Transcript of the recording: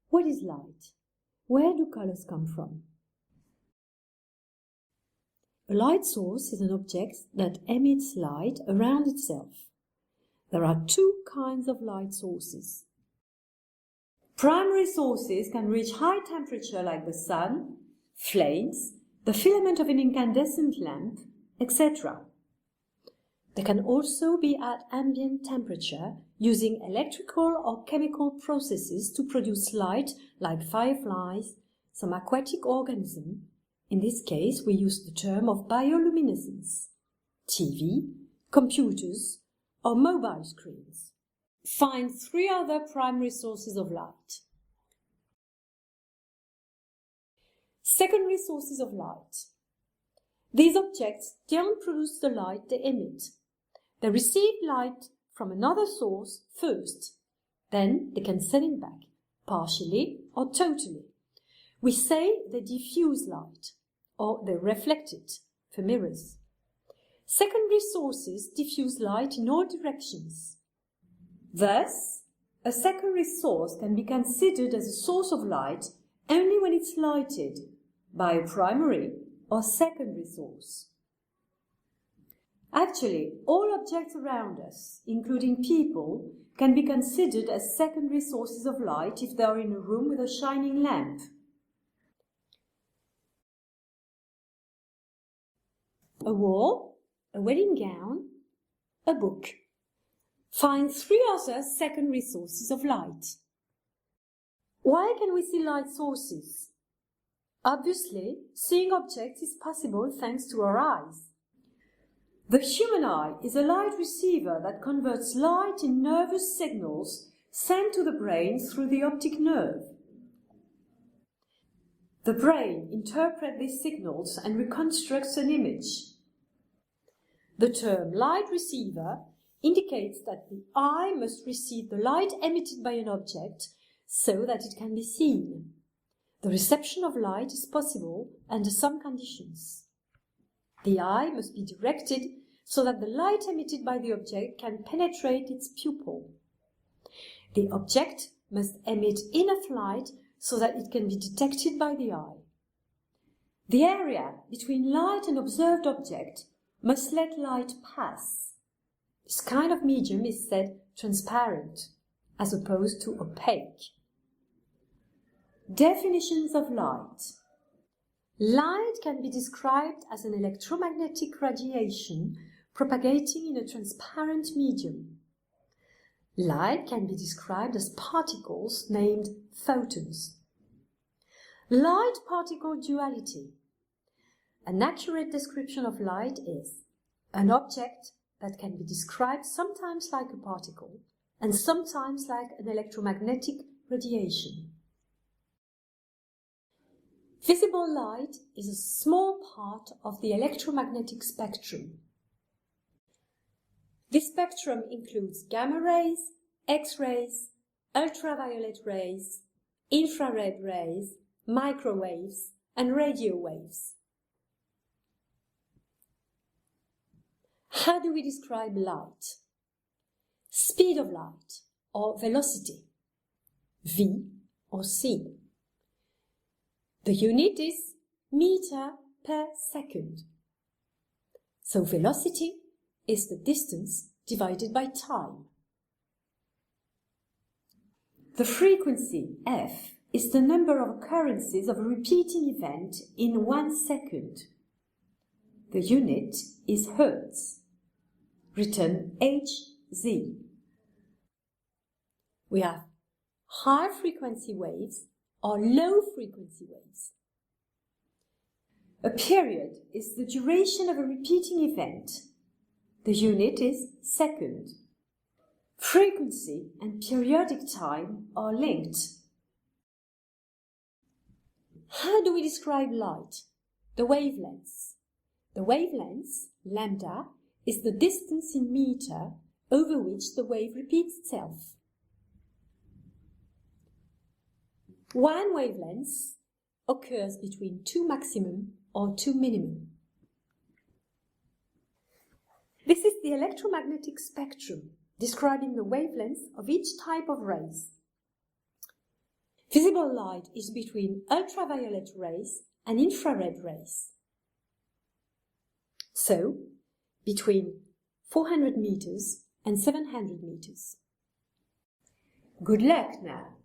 What is light? Where do colors come from? A light source is an object that emits light around itself. There are two kinds of light sources. Primary sources can reach high temperature like the sun, flames, the filament of an incandescent lamp, etc. They can also be at ambient temperature using electrical or chemical processes to produce light like fireflies, some aquatic organism. In this case, we use the term of bioluminescence, TV, computers, or mobile screens. Find three other primary sources of light. Secondary sources of light. These objects don't produce the light they emit. They receive light from another source first, then they can send it back, partially or totally. We say they diffuse light, or they reflect it, for mirrors. Secondary sources diffuse light in all directions. Thus, a secondary source can be considered as a source of light only when it's lighted by a primary or secondary source. Actually, all objects around us, including people, can be considered as secondary sources of light if they are in a room with a shining lamp. A wall, a wedding gown, a book. Find three other secondary sources of light. Why can we see light sources? Obviously, seeing objects is possible thanks to our eyes. The human eye is a light receiver that converts light in nervous signals sent to the brain through the optic nerve. The brain interprets these signals and reconstructs an image. The term light receiver indicates that the eye must receive the light emitted by an object so that it can be seen. The reception of light is possible under some conditions. The eye must be directed so that the light emitted by the object can penetrate its pupil. The object must emit enough light so that it can be detected by the eye. The area between light and observed object must let light pass. This kind of medium is said transparent, as opposed to opaque. Definitions of light. Light can be described as an electromagnetic radiation propagating in a transparent medium. Light can be described as particles named photons. Light-particle duality. An accurate description of light is an object that can be described sometimes like a particle and sometimes like an electromagnetic radiation. Visible light is a small part of the electromagnetic spectrum. This spectrum includes gamma rays, X-rays, ultraviolet rays, infrared rays, microwaves, and radio waves. How do we describe light? Speed of light, or velocity, v or c. The unit is meter per second. So velocity is the distance divided by time. The frequency, f, is the number of occurrences of a repeating event in 1 second. The unit is hertz, written Hz. We have high frequency waves or low frequency waves. A period is the duration of a repeating event. The unit is second. Frequency and periodic time are linked. How do we describe light? The wavelengths. The wavelength, lambda, is the distance in meter over which the wave repeats itself. One wavelength occurs between 2 maximum or 2 minimum. This is the electromagnetic spectrum, describing the wavelength of each type of rays. Visible light is between ultraviolet rays and infrared rays. So, between 400 meters and 700 meters. Good luck now!